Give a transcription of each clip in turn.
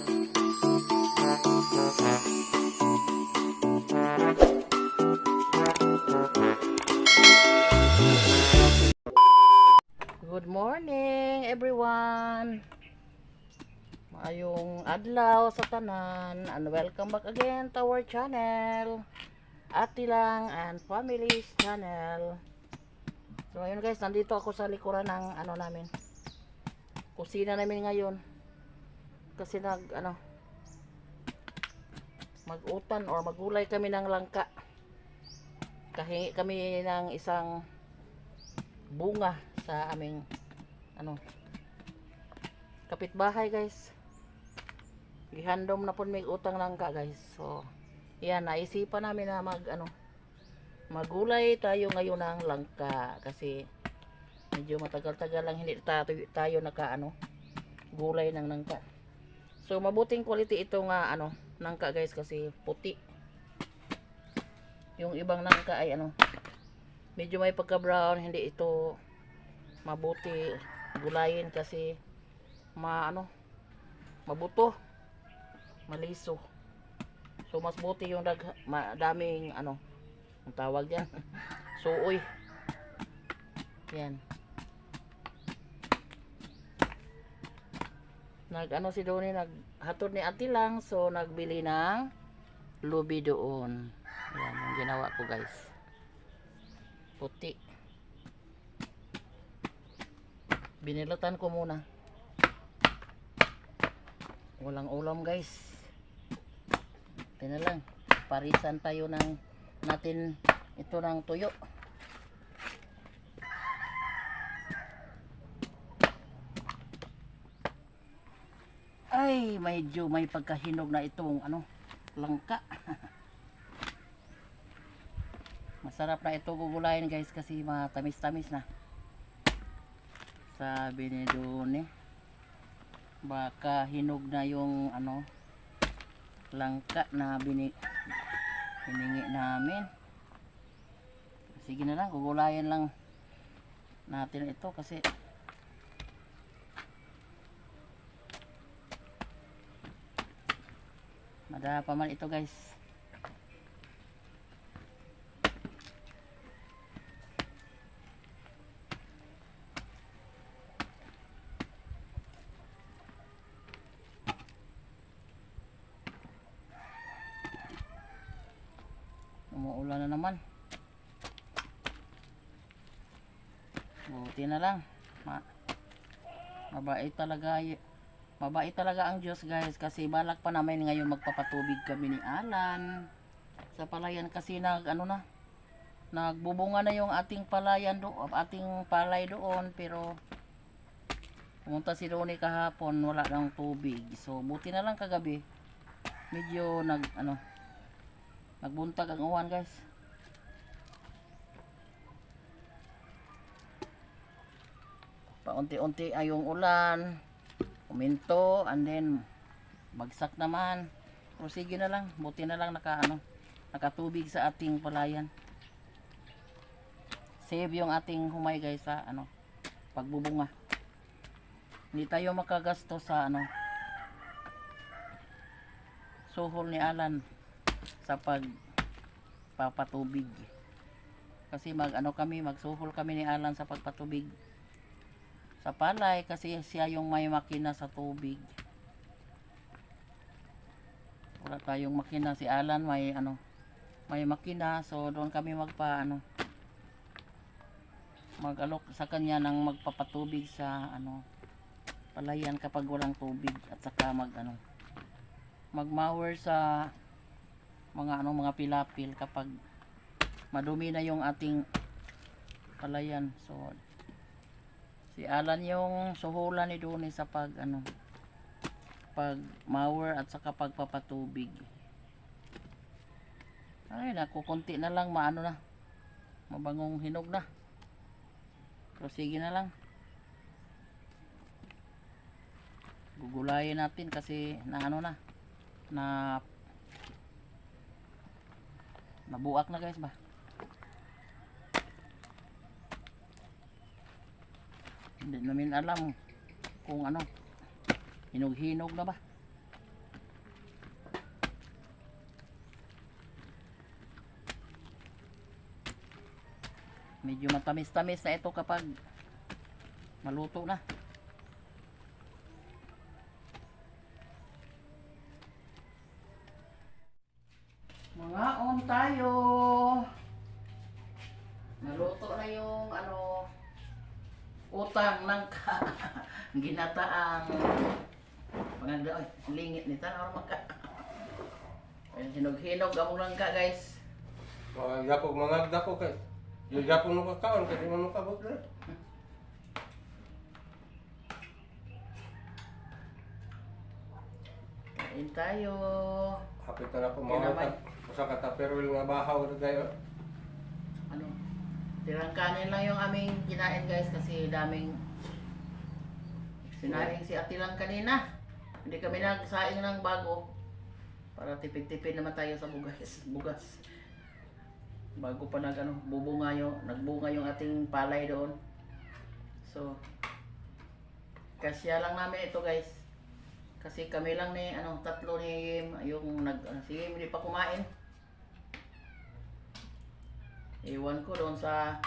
Good morning everyone. Maayong adlaw sa tanan and welcome back again to our channel, Atilang and Family's channel. So ayun guys, nandito ako sa likuran ng namin, kusina namin ngayon. Kasi mag-utan or magulay kami ng langka. Kahingi kami ng isang bunga sa aming kapitbahay guys. Gihandom na po may utang langka guys. So yan, naisipan namin na magulay tayo ngayon ng langka kasi medyo matagal-tagal lang hindi tayo gulay ng langka. So mabuting quality ito nga langka guys kasi puti. Yung ibang langka ay medyo may pagka brown, hindi ito mabuti gulayin kasi mabuto, maliso. So mas buti yung daming ang tawag diyan suoy. Yan. Si Donnie naghatod ni Ate lang, so nagbili ng lubi doon. Yan yung ginawa ko guys. Puti. Binilatan ko muna. Walang ulam guys. Ito na lang. Parisan tayo natin ito ng tuyo. Ay, medyo may pagkahinog na itong langka. Masarap na ito gugulayin guys kasi matamis-tamis na. Sabi ni Donnie, baka hinog na yung langka na hiningi namin. Sige na lang, gugulayan lang natin ito kasi madapa man ito guys. Umuulan na naman. Buti na lang. Mabait talaga ang Diyos guys kasi balak pa namin ngayon magpapatubig kami ni Alan sa palayan kasi nagbubunga na yung ating palayan doon, ating palay doon, pero pumunta si Donnie kahapon, wala nang tubig. So buti na lang kagabi medyo nagbuntag ang uwan guys. Paunti-unti ay yung ulan uminto and then bagsak naman. Pero sige na lang, buti na lang nakatubig sa ating palayan. Save yung ating humay guys sa pagbubunga. Hindi tayo makagasto sa suhol ni Alan sa pagpapatubig kasi magsuhol kami ni Alan sa pagpatubig sa palay kasi siya yung may makina sa tubig. Wala tayong makina, si Alan may makina, so doon kami mag-alok sa kanya ng magpapatubig sa palayan kapag walang tubig at saka mag-mower sa mga pilapil kapag madumi na yung ating palayan. So si Alan yung suhulan ni Donnie sa pag mower at saka pagpapatubig. Ay naku, konti na lang mabangong hinog na. Pero sige na lang, gugulayin natin kasi nabuak na guys ba. Hindi namin alam kung hinog-hinog na ba. Medyo matamis-tamis na ito kapag maluto na. Mga on tayo. Naluto na yung ano, utang ng ginataang mga lingit nito na maka. Ayun, hinog-hinog among langka guys. Mga gapog mga dako kay. Yung gapong mo kakaon kay di mo kabot na. Kain tayo. Hapit na ako Kinamay. mga usa ka tupperware nga bahaw na gayo. Ano? Tirang kanin lang yung aming kinain guys kasi daming sinaing si Ate lang kanina. Hindi kami nagsaing ng bago para tipid-tipid naman tayo sa bugas. Bago pa nagbunga yung ating palay doon. So kasya lang namin ito guys. Kasi kami lang ni tatlo ni yung si hindi pa kumain. Iwan ko doon sa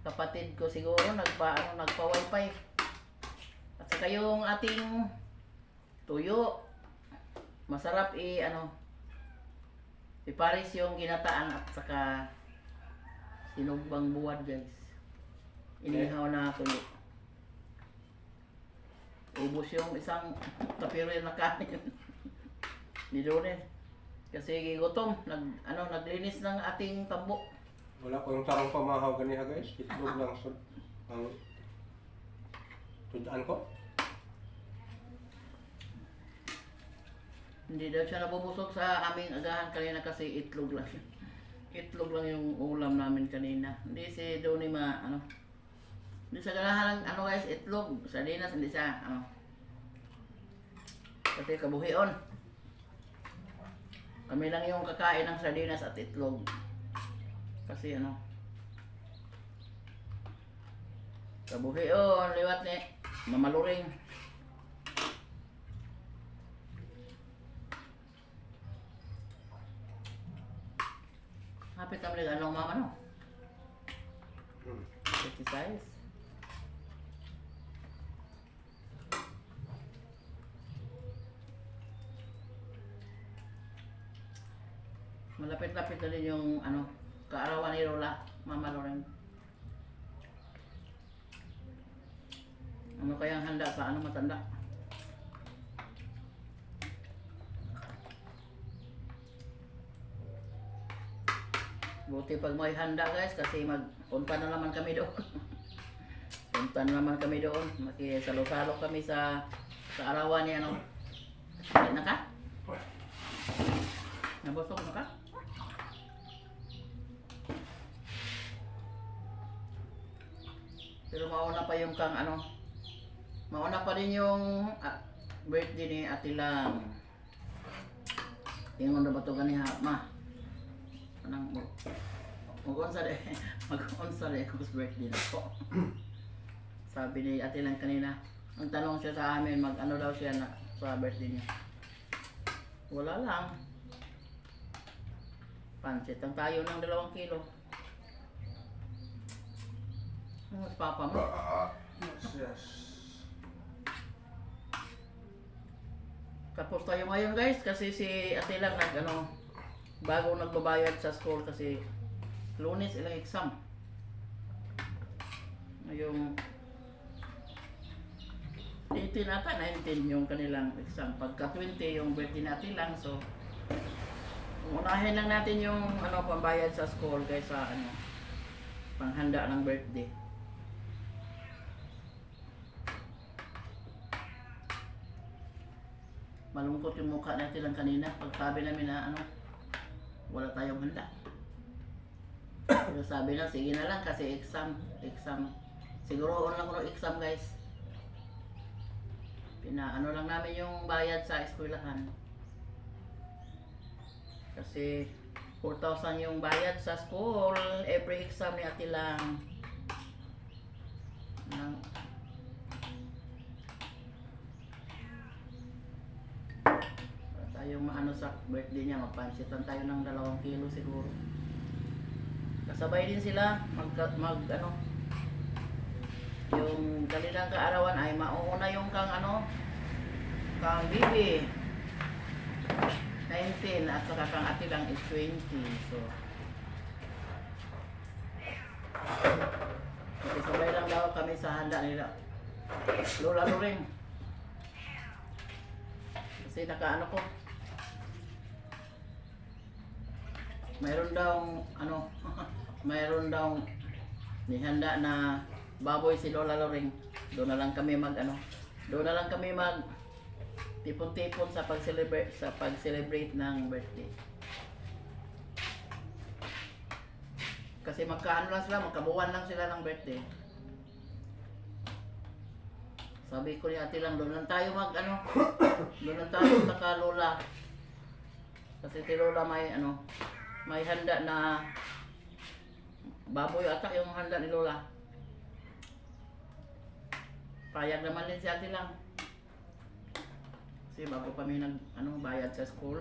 kapatid ko siguro nagpa-wifi. At saka yung ating tuyo. Masarap Paris yung ginataan at saka sinugbang buwad guys. Inihaw na tuyo. Ubos yung isang tupperware na kanin. Ni Donel. Kasi gutom, naglinis ng ating tambo. Wala ko yung tarong pamahaw ganiha guys. Itlog lang ang tudaan ko. Hindi daw siya nabubusog sa aming agahan kanina kasi itlog lang. Itlog lang yung ulam namin kanina. Hindi si Donnie hindi sa ganahan guys, itlog. Sardinas, hindi siya kasi kabuhion. Kami lang yung kakain ng sardinas at itlog. Kasi kabuhion, liwat ni mamaluring. Hapit kami lang mama exercise. Malapit-lapit na din yung kaarawan ni Lola, Mama Loren. Ano kayang handa sa matanda? Buti pag may handa guys kasi magpunta na naman kami doon. Punta na naman kami doon. Makisalo-salo kami sa arawan ni na ka? Nabusog na ka? Pero mauna pa yung mauna pa din yung birthday ni Ate Lang. Yung ba ito ganiha, ma? Mag-unsa rin akong birthday na po. Sabi ni Ate Lang kanina, ang tanong siya sa amin, daw siya sa birthday niya. Wala lang. Pansit ang tayo ng 2 kilo. Mas papa mo? Yes. Tapos tayo ngayon guys kasi si Ate Lang bago nagbabayad sa school kasi Lunes ilang exam. Yung 18 ata, 19 yung kanilang exam. Pagka 20 yung birthday natin lang. So unahin lang natin yung pambayad sa school kaysa panghanda ng birthday. Malungkot yung mukha natin lang kanina pag sabi namin na wala tayong handa. Pero sabi na sige na lang kasi exam. Siguro lang ko exam guys. Lang namin yung bayad sa eskwelahan. Kasi 4,000 yung bayad sa school every exam ni Ate Lang. Tayong sa birthday niya, magpansitan tayo ng 2 kilo siguro. kasabay din sila mag ano, yung kanilang kaarawan ay mauuna yung kang ano, kang bibi 19 at saka kang ate lang is 20. So sabay lang daw kami sa handa nila Lola Loring. Kasi nakaano ko, mayroon daw ano mayroon daw nihanda na baboy si Lola Loring. Doon na lang kami mag ano, doon na lang kami mag tipon-tipon sa pag-celebrate ng birthday. Kasi magkaano lang sila, magkabuwan lang sila ng birthday. Sabi ko ni ate lang, doon lang tayo mag ano, doon lang tayo sa Lola. Kasi si Lola may ano, may handa na baboy ata yung handa ni Lola. Payag naman din si ate lang. Kasi bago kami nag ano, bayad sa school.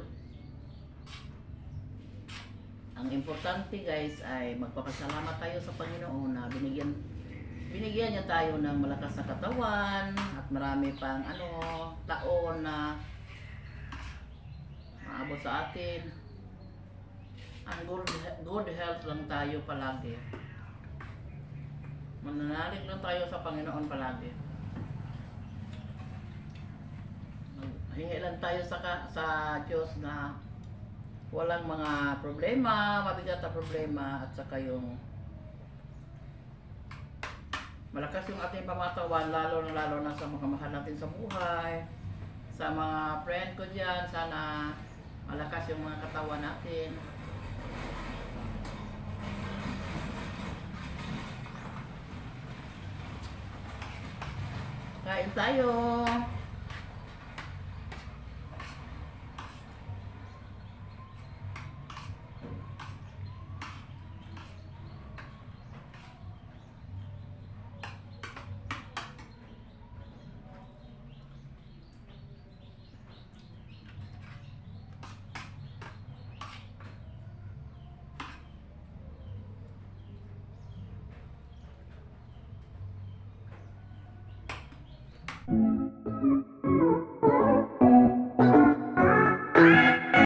Ang importante guys ay magpapasalamat tayo sa Panginoon na binigyan niya tayo ng malakas na katawan at marami pang ano, taon na maabot sa atin. Ang good health lang tayo palagi. Mananalig lang tayo sa Panginoon palagi. Hingi lang tayo sa Diyos na walang mga problema, mabigat na problema, at saka yung malakas yung ating pamatawan, lalo na sa mga mahal natin sa buhay, sa mga friend ko dyan, sana malakas yung mga katawan natin. Kain tayo!